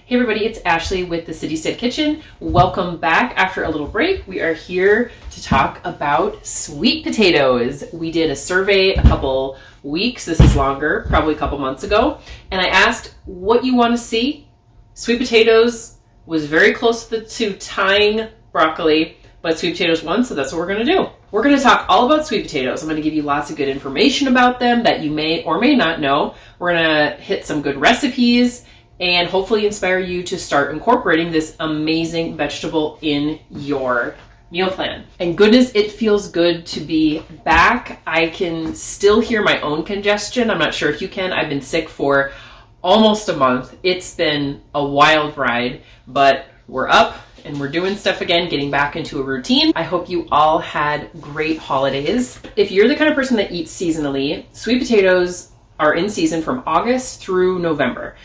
Hey everybody, it's Ashley with the City Stead Kitchen. Welcome back after a little break. We are here to talk about sweet potatoes. We did a survey a couple weeks, this is longer, probably a couple months ago, and I asked what you want to see. Sweet potatoes was very close to tying broccoli, but sweet potatoes won, so that's what we're going to do. We're going to talk all about sweet potatoes. I'm going to give you lots of good information about them that you may or may not know. We're going to hit some good recipes and hopefully inspire you to start incorporating this amazing vegetable in your meal plan. And goodness, it feels good to be back. I can still hear my own congestion. I'm not sure if you can. I've been sick for almost a month. It's been a wild ride, but we're up and we're doing stuff again, getting back into a routine. I hope you all had great holidays. If you're the kind of person that eats seasonally, sweet potatoes are in season from August through November.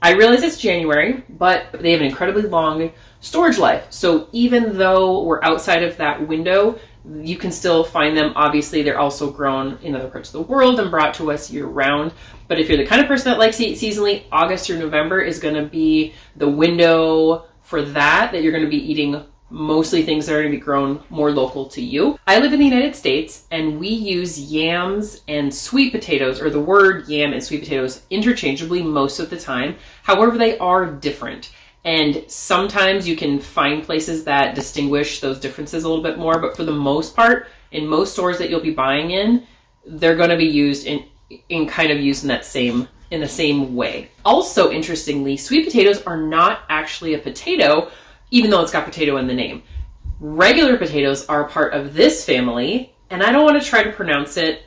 I realize it's January, but they have an incredibly long storage life. So even though we're outside of that window, you can still find them. Obviously, they're also grown in other parts of the world and brought to us year round. But if you're the kind of person that likes to eat seasonally, August through November is going to be the window for that you're going to be eating mostly things that are going to be grown more local to you. I live in the United States and we use yams and sweet potatoes, or the word yam and sweet potatoes, interchangeably most of the time. However, they are different. And sometimes you can find places that distinguish those differences a little bit more, but for the most part, in most stores that you'll be buying in, they're going to be used in kind of used in the same way. Also, interestingly, sweet potatoes are not actually a potato, even though it's got potato in the name. Regular potatoes are a part of this family, and I don't want to try to pronounce it,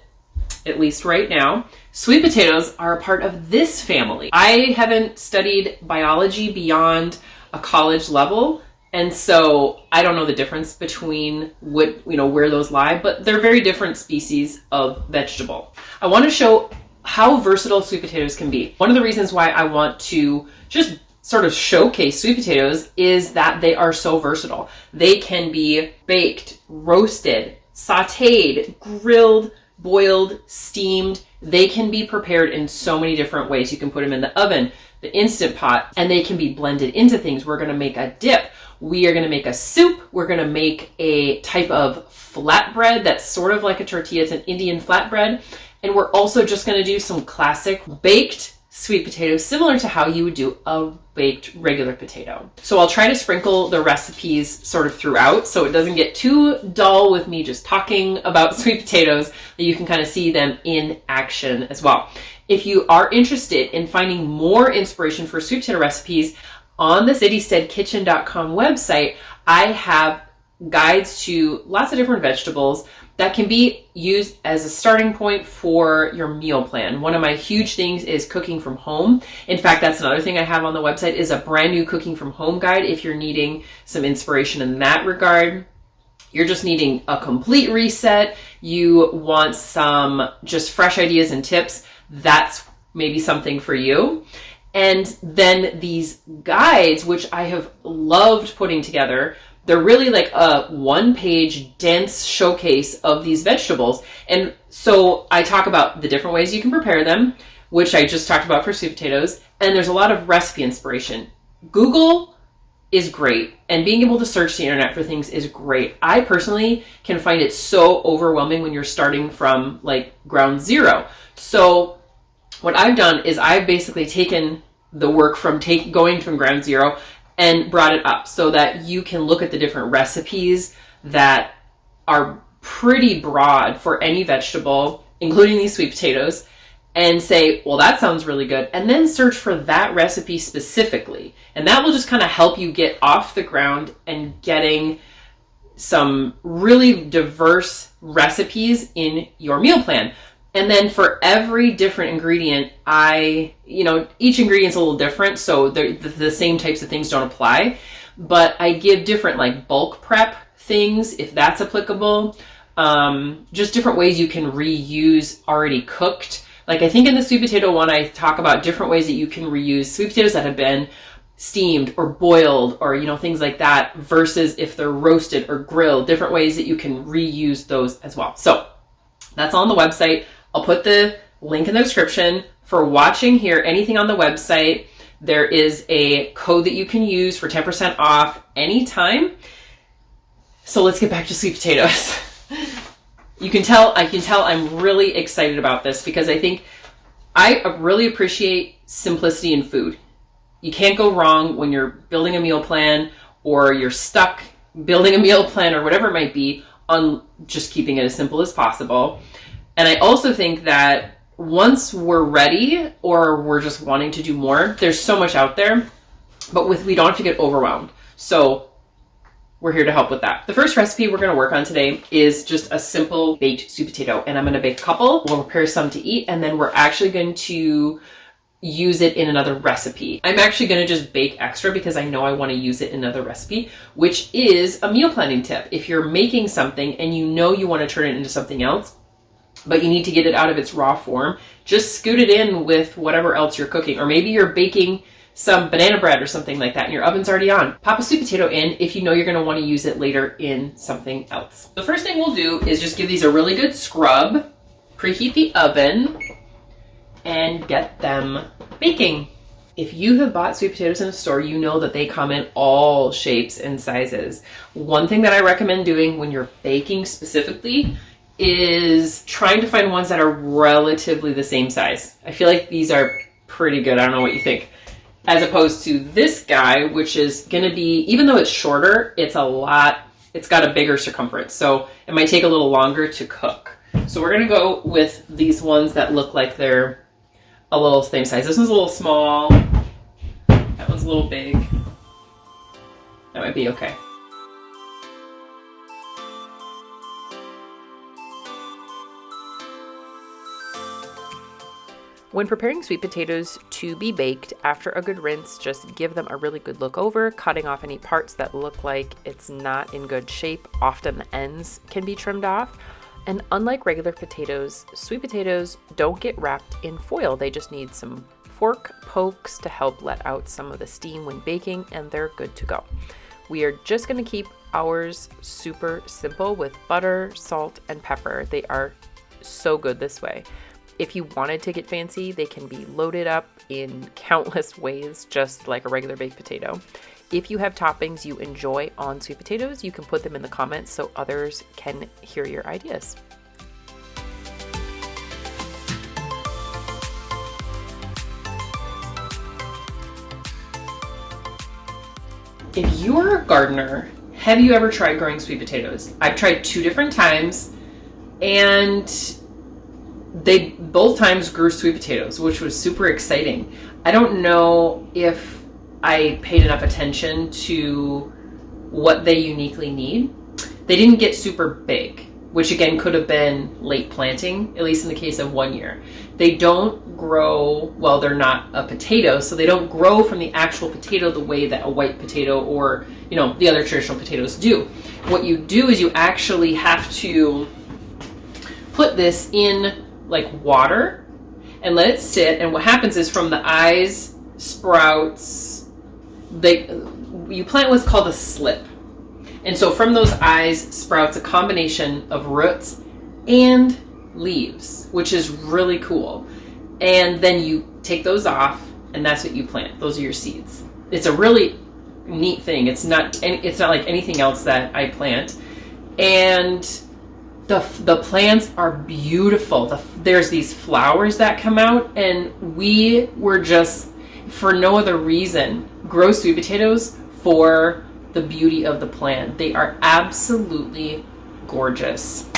at least right now. Sweet potatoes are a part of this family. I haven't studied biology beyond a college level, and so I don't know the difference between where those lie, but they're very different species of vegetable. I want to show how versatile sweet potatoes can be. One of the reasons why I want to just sort of showcase sweet potatoes is that they are so versatile. They can be baked, roasted, sauteed, grilled, boiled, steamed. They can be prepared in so many different ways. You can put them in the oven, the Instant Pot, and they can be blended into things. We're going to make a dip. We are going to make a soup. We're going to make a type of flatbread that's sort of like a tortilla. It's an Indian flatbread. And we're also just going to do some classic baked sweet potatoes, similar to how you would do a baked regular potato. So I'll try to sprinkle the recipes sort of throughout so it doesn't get too dull with me just talking about sweet potatoes, that you can kind of see them in action as well. If you are interested in finding more inspiration for sweet potato recipes, on the citysteadkitchen.com website, I have guides to lots of different vegetables that can be used as a starting point for your meal plan. One of my huge things is cooking from home. In fact, that's another thing I have on the website, is a brand new cooking from home guide. If you're needing some inspiration in that regard, you're just needing a complete reset, you want some just fresh ideas and tips, that's maybe something for you. And then these guides, which I have loved putting together, they're really like a one-page dense showcase of these vegetables. And so I talk about the different ways you can prepare them, which I just talked about for sweet potatoes. And there's a lot of recipe inspiration. Google is great, and being able to search the internet for things is great. I personally can find it so overwhelming when you're starting from like ground zero. So what I've done is I've basically taken the work from going from ground zero and brought it up so that you can look at the different recipes that are pretty broad for any vegetable, including these sweet potatoes, and say, well, that sounds really good. And then search for that recipe specifically. And that will just kind of help you get off the ground and getting some really diverse recipes in your meal plan. And then for every different ingredient, each ingredient's a little different, so the same types of things don't apply. But I give different like bulk prep things, if that's applicable. Just different ways you can reuse already cooked. Like I think in the sweet potato one, I talk about different ways that you can reuse sweet potatoes that have been steamed or boiled or, things like that, versus if they're roasted or grilled, different ways that you can reuse those as well. So that's on the website. I'll put the link in the description. For watching here, anything on the website, There is a code that you can use for 10% off anytime. So let's get back to sweet potatoes. I can tell I'm really excited about this because I really appreciate simplicity in food. You can't go wrong when you're building a meal plan, or you're stuck building a meal plan, or whatever it might be, on just keeping it as simple as possible. And I also think that once we're ready, or we're just wanting to do more, there's so much out there, but we don't have to get overwhelmed. So we're here to help with that. The first recipe we're going to work on today is just a simple baked sweet potato, and I'm going to bake a couple. We'll prepare some to eat, and then we're actually going to use it in another recipe. I'm actually going to just bake extra because I know I want to use it in another recipe, which is a meal planning tip. If you're making something and you know you want to turn it into something else, but you need to get it out of its raw form, just scoot it in with whatever else you're cooking. Or maybe you're baking some banana bread or something like that and your oven's already on. Pop a sweet potato in if you know you're going to want to use it later in something else. The first thing we'll do is just give these a really good scrub, preheat the oven, and get them baking. If you have bought sweet potatoes in a store, you know that they come in all shapes and sizes. One thing that I recommend doing when you're baking specifically is trying to find ones that are relatively the same size. I feel like these are pretty good. I don't know what you think. As opposed to this guy, which is going to be, even though it's shorter, it's got a bigger circumference. So it might take a little longer to cook. So we're going to go with these ones that look like they're a little same size. This one's a little small. That one's a little big. That might be okay. When preparing sweet potatoes to be baked, after a good rinse, just give them a really good look over, cutting off any parts that look like it's not in good shape. Often the ends can be trimmed off. And unlike regular potatoes, sweet potatoes don't get wrapped in foil. They just need some fork pokes to help let out some of the steam when baking, and they're good to go. We are just going to keep ours super simple with butter, salt, and pepper. They are so good this way. If you wanted to get fancy, they can be loaded up in countless ways, just like a regular baked potato. If you have toppings you enjoy on sweet potatoes, you can put them in the comments so others can hear your ideas. If you're a gardener, have you ever tried growing sweet potatoes? I've tried 2 different times, and they both times grew sweet potatoes, which was super exciting. I don't know if I paid enough attention to what they uniquely need. They didn't get super big, which again could have been late planting, at least in the case of 1 year. They don't grow, well, they're not a potato, so they don't grow from the actual potato the way that a white potato or, the other traditional potatoes do. What you do is you actually have to put this in like water and let it sit, and what happens is from the eyes sprouts, you plant what's called a slip. And so from those eyes sprouts a combination of roots and leaves, which is really cool. And then you take those off, and that's what you plant. Those are your seeds. It's a really neat thing. It's not like anything else that I plant. And the plants are beautiful. There's these flowers that come out, and we were just, for no other reason, grow sweet potatoes for the beauty of the plant. They are absolutely gorgeous.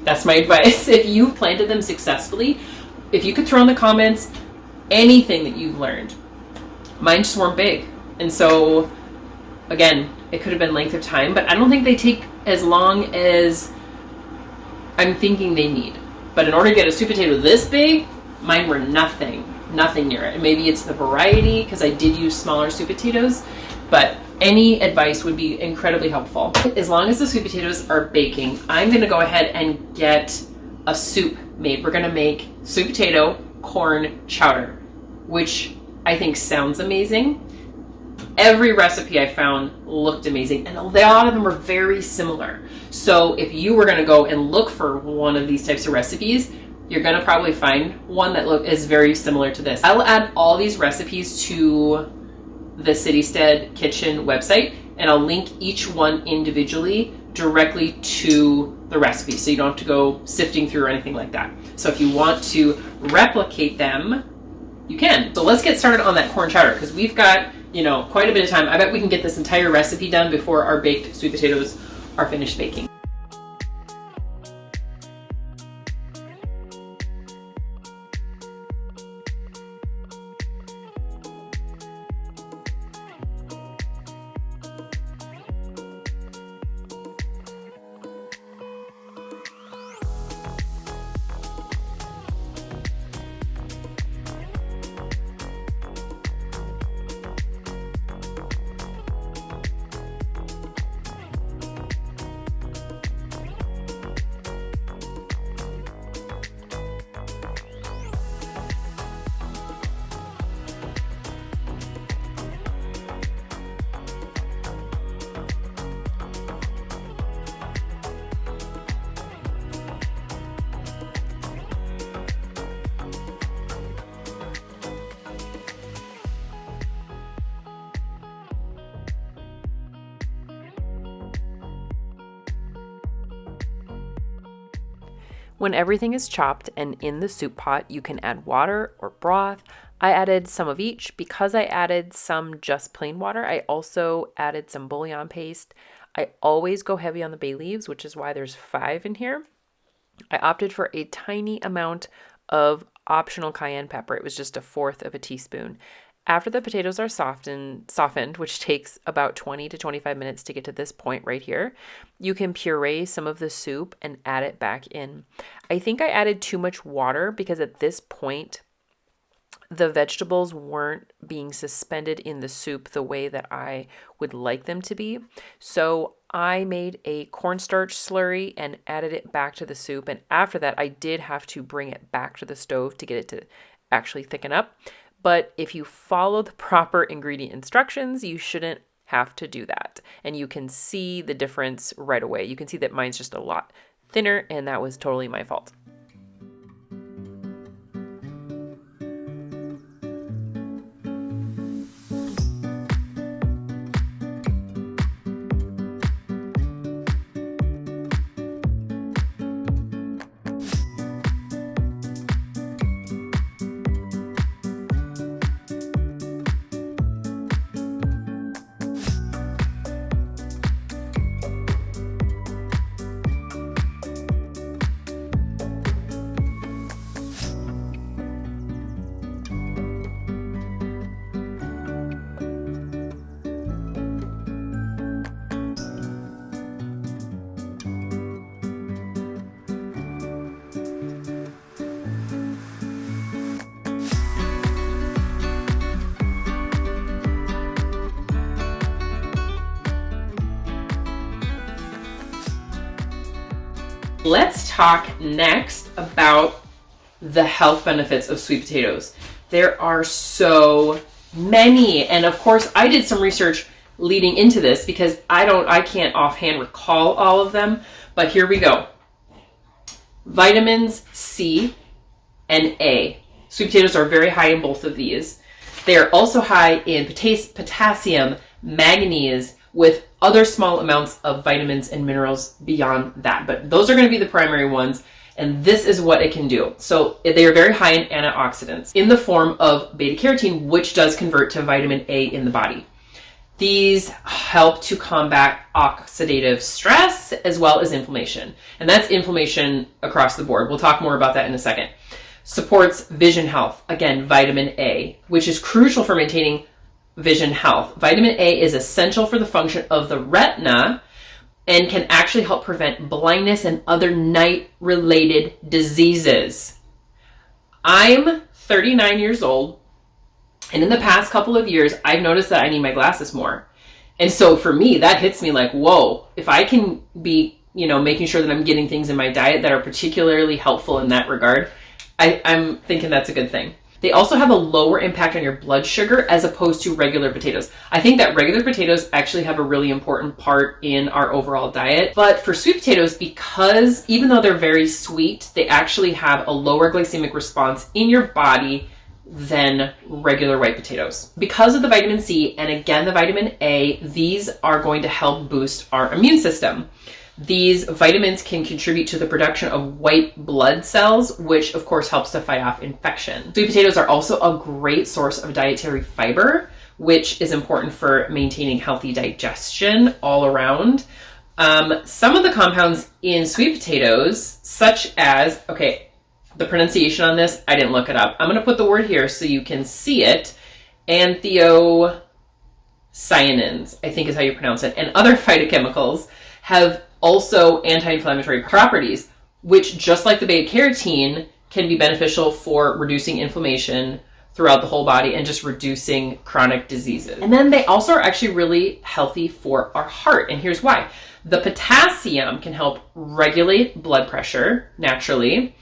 That's my advice. If you've planted them successfully, if you could throw in the comments anything that you've learned. Mine just weren't big. And so, again, it could have been length of time, but I don't think they take as long as I'm thinking they need. But in order to get a sweet potato this big, mine were nothing near it. And maybe it's the variety, because I did use smaller sweet potatoes, but any advice would be incredibly helpful. As long as the sweet potatoes are baking, I'm going to go ahead and get a soup made. We're going to make sweet potato corn chowder, which I think sounds amazing. Every recipe I found looked amazing, and a lot of them were very similar. So if you were going to go and look for one of these types of recipes, you're gonna probably find one that is very similar to this. I'll add all these recipes to the Citystead Kitchen website, and I'll link each one individually directly to the recipe, so you don't have to go sifting through or anything like that. So if you want to replicate them, you can. So let's get started on that corn chowder, because we've got, quite a bit of time. I bet we can get this entire recipe done before our baked sweet potatoes are finished baking. When everything is chopped and in the soup pot, you can add water or broth. I added some of each. Because I added some just plain water, I also added some bouillon paste. I always go heavy on the bay leaves, which is why there's 5 in here. I opted for a tiny amount of optional cayenne pepper. It was just 1/4 of a teaspoon. After the potatoes are softened, which takes about 20 to 25 minutes to get to this point right here, you can puree some of the soup and add it back in. I think I added too much water because at this point, the vegetables weren't being suspended in the soup the way that I would like them to be. So I made a cornstarch slurry and added it back to the soup. And after that, I did have to bring it back to the stove to get it to actually thicken up. But if you follow the proper ingredient instructions, you shouldn't have to do that. And you can see the difference right away. You can see that mine's just a lot thinner, and that was totally my fault. Let's talk next about the health benefits of sweet potatoes. There are so many. And of course, I did some research leading into this because I can't offhand recall all of them, but here we go. Vitamins C and A. Sweet potatoes are very high in both of these. They are also high in potassium, manganese, with other small amounts of vitamins and minerals beyond that. But those are going to be the primary ones, and this is what it can do. So they are very high in antioxidants in the form of beta-carotene, which does convert to vitamin A in the body. These help to combat oxidative stress as well as inflammation. And that's inflammation across the board. We'll talk more about that in a second. Supports vision health. Again, vitamin A, which is crucial for maintaining vision health. Vitamin A is essential for the function of the retina and can actually help prevent blindness and other night-related diseases. I'm 39 years old, and in the past couple of years, I've noticed that I need my glasses more. And so for me, that hits me like, whoa, if I can be, making sure that I'm getting things in my diet that are particularly helpful in that regard, I'm thinking that's a good thing. They also have a lower impact on your blood sugar as opposed to regular potatoes. I think that regular potatoes actually have a really important part in our overall diet. But for sweet potatoes, because even though they're very sweet, they actually have a lower glycemic response in your body than regular white potatoes. Because of the vitamin C and again the vitamin A, these are going to help boost our immune system. These vitamins can contribute to the production of white blood cells, which of course helps to fight off infection. Sweet potatoes are also a great source of dietary fiber, which is important for maintaining healthy digestion all around. Some of the compounds in sweet potatoes, such as, the pronunciation on this, I didn't look it up. I'm going to put the word here so you can see it. Anthocyanins, I think is how you pronounce it, and other phytochemicals have also anti-inflammatory properties, which just like the beta carotene can be beneficial for reducing inflammation throughout the whole body and just reducing chronic diseases. And then they also are actually really healthy for our heart. And here's why. The potassium can help regulate blood pressure naturally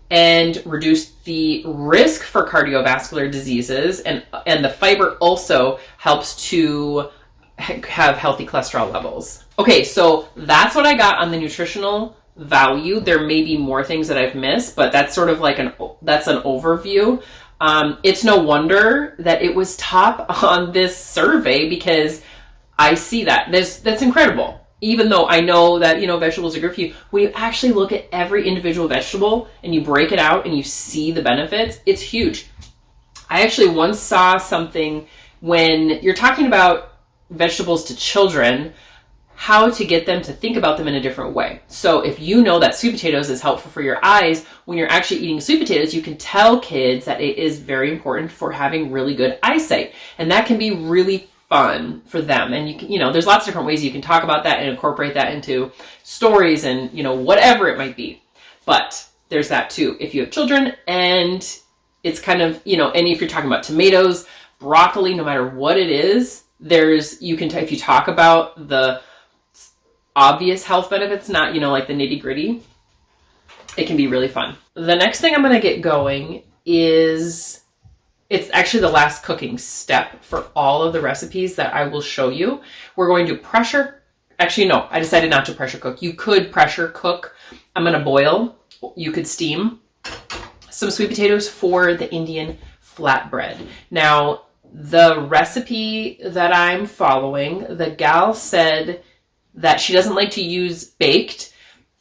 and reduce the risk for cardiovascular diseases. And the fiber also helps to have healthy cholesterol levels. Okay, so that's what I got on the nutritional value. There may be more things that I've missed, but that's sort of like that's an overview. It's no wonder that it was top on this survey because I see that. That's incredible. Even though I know that, vegetables are good for you, when you actually look at every individual vegetable and you break it out and you see the benefits, it's huge. I actually once saw something when you're talking about vegetables to children, how to get them to think about them in a different way. So if you know that sweet potatoes is helpful for your eyes, when you're actually eating sweet potatoes, you can tell kids that it is very important for having really good eyesight. And that can be really fun for them. And you can, there's lots of different ways you can talk about that and incorporate that into stories and, whatever it might be. But there's that too. If you have children and it's kind of, and if you're talking about tomatoes, broccoli, no matter what it is, if you talk about the obvious health benefits, not, like the nitty gritty, it can be really fun. The next thing I'm going to get going is, it's actually the last cooking step for all of the recipes that I will show you. We're going to I decided not to pressure cook. You could pressure cook. I'm going to boil. You could steam some sweet potatoes for the Indian flatbread. Now, the recipe that I'm following, the gal said that she doesn't like to use baked.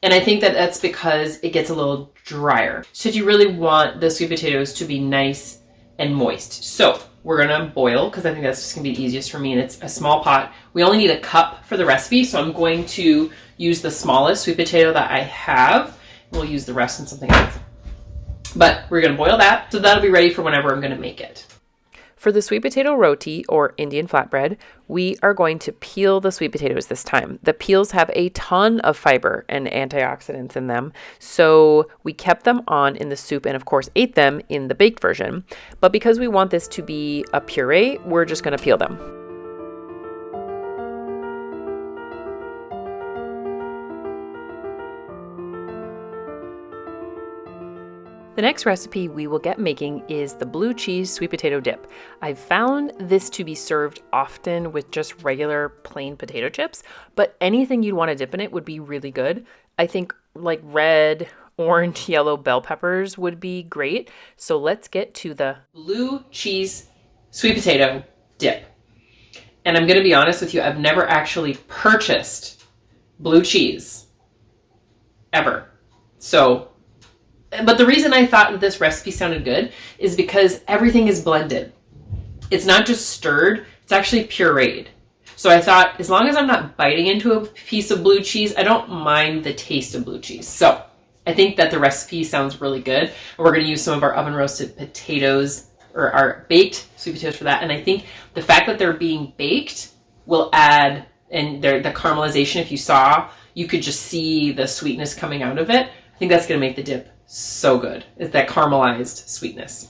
And I think that that's because it gets a little drier. So you really want the sweet potatoes to be nice and moist. So we're gonna boil because I think that's just gonna be the easiest for me, and it's a small pot. We only need a cup for the recipe, so I'm going to use the smallest sweet potato that I have. We'll use the rest in something else. But we're gonna boil that, so that'll be ready for whenever I'm gonna make it. For the sweet potato roti, or Indian flatbread, we are going to peel the sweet potatoes this time. The peels have a ton of fiber and antioxidants in them, so we kept them on in the soup and of course ate them in the baked version. But because we want this to be a puree, we're just going to peel them. The next recipe we will get making is the blue cheese sweet potato dip. I've found this to be served often with just regular plain potato chips, but anything you'd want to dip in it would be really good. I think like red, orange, yellow bell peppers would be great. So let's get to the blue cheese sweet potato dip. And I'm going to be honest with you, I've never actually purchased blue cheese ever. But the reason I thought that this recipe sounded good is because everything is blended. It's not just stirred, it's actually pureed. So I thought, as long as I'm not biting into a piece of blue cheese, I don't mind the taste of blue cheese. So I think that the recipe sounds really good. And we're going to use some of our oven roasted potatoes, or our baked sweet potatoes for that. And I think the fact that they're being baked will add, and the caramelization, if you saw, you could just see the sweetness coming out of it. I think that's going to make the dip so good. It's that caramelized sweetness.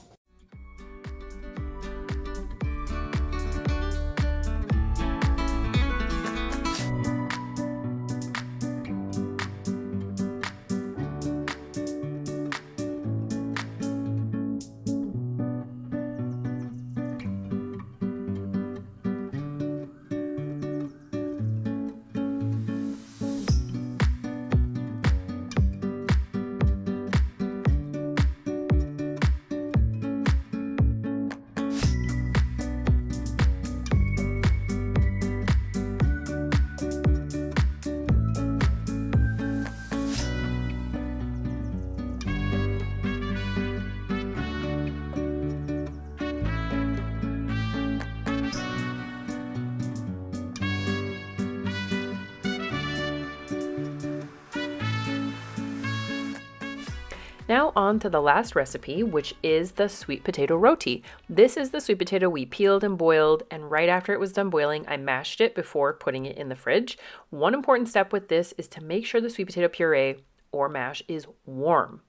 Now on to the last recipe, which is the sweet potato roti. This is the sweet potato we peeled and boiled, and right after it was done boiling, I mashed it before putting it in the fridge. One important step with this is to make sure the sweet potato puree or mash is warm.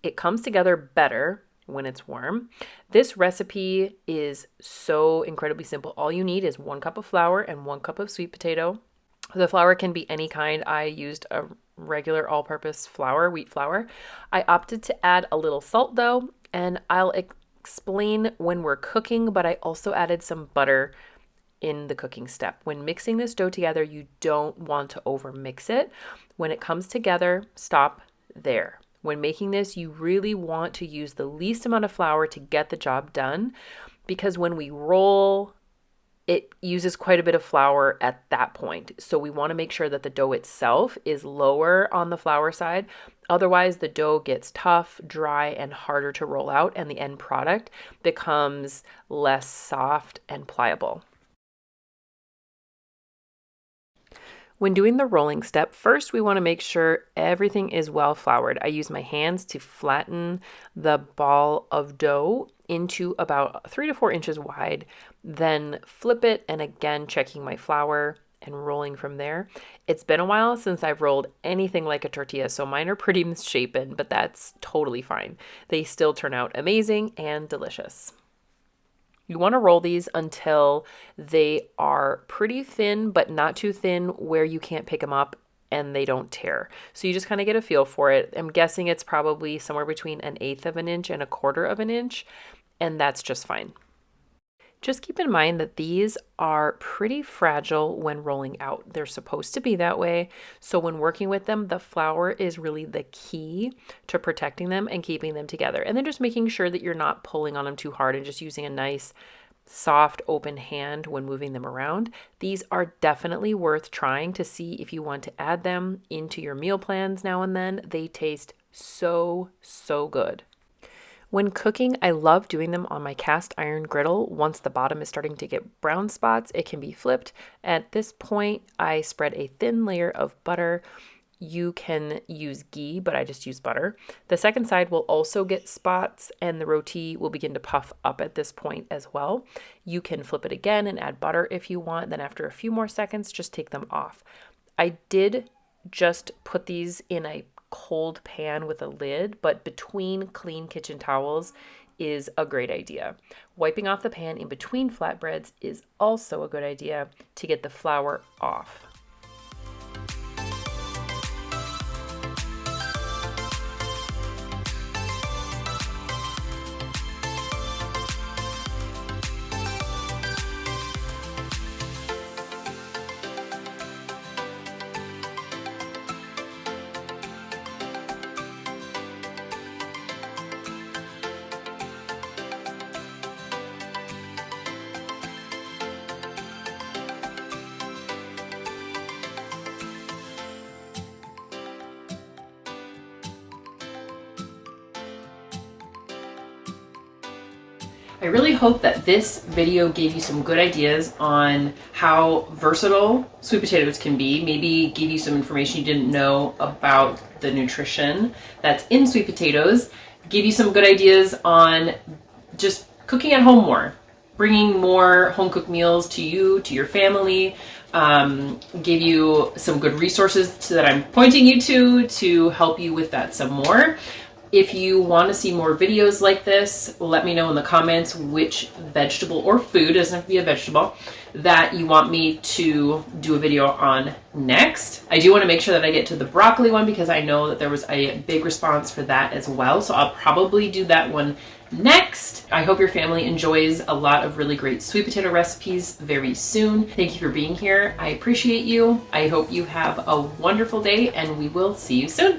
It comes together better when it's warm. This recipe is so incredibly simple. All you need is 1 cup of flour and 1 cup of sweet potato. The flour can be any kind. I used a regular all-purpose flour, wheat flour. I opted to add a little salt though, and I'll explain when we're cooking, but I also added some butter in the cooking step. When mixing this dough together, you don't want to over mix it. When it comes together, stop there. When making this, you really want to use the least amount of flour to get the job done, because when we roll, it uses quite a bit of flour at that point. So we want to make sure that the dough itself is lower on the flour side. Otherwise, the dough gets tough, dry, and harder to roll out, and the end product becomes less soft and pliable. When doing the rolling step, first we want to make sure everything is well floured. I use my hands to flatten the ball of dough into about 3 to 4 inches wide, then flip it and again checking my flour and rolling from there. It's been a while since I've rolled anything like a tortilla, so mine are pretty misshapen, but that's totally fine. They still turn out amazing and delicious. You want to roll these until they are pretty thin, but not too thin where you can't pick them up and they don't tear. So you just kind of get a feel for it. I'm guessing it's probably somewhere between 1/8 of an inch and 1/4 of an inch, and that's just fine. Just keep in mind that these are pretty fragile when rolling out. They're supposed to be that way. So when working with them, the flour is really the key to protecting them and keeping them together. And then just making sure that you're not pulling on them too hard and just using a nice, soft, open hand when moving them around. These are definitely worth trying to see if you want to add them into your meal plans now and then. They taste so, so good. When cooking, I love doing them on my cast iron griddle. Once the bottom is starting to get brown spots, it can be flipped. At this point, I spread a thin layer of butter. You can use ghee, but I just use butter. The second side will also get spots, and the roti will begin to puff up at this point as well. You can flip it again and add butter if you want. Then after a few more seconds, just take them off. I did just put these in a cold pan with a lid, but between clean kitchen towels is a great idea. Wiping off the pan in between flatbreads is also a good idea to get the flour off. I really hope that this video gave you some good ideas on how versatile sweet potatoes can be. Maybe give you some information you didn't know about the nutrition that's in sweet potatoes. Give you some good ideas on just cooking at home more, bringing more home cooked meals to you, to your family. Give you some good resources that I'm pointing you to help you with that some more. If you want to see more videos like this, let me know in the comments which vegetable or food, doesn't have to be a vegetable, that you want me to do a video on next. I do want to make sure that I get to the broccoli one because I know that there was a big response for that as well. So I'll probably do that one next. I hope your family enjoys a lot of really great sweet potato recipes very soon. Thank you for being here. I appreciate you. I hope you have a wonderful day and we will see you soon.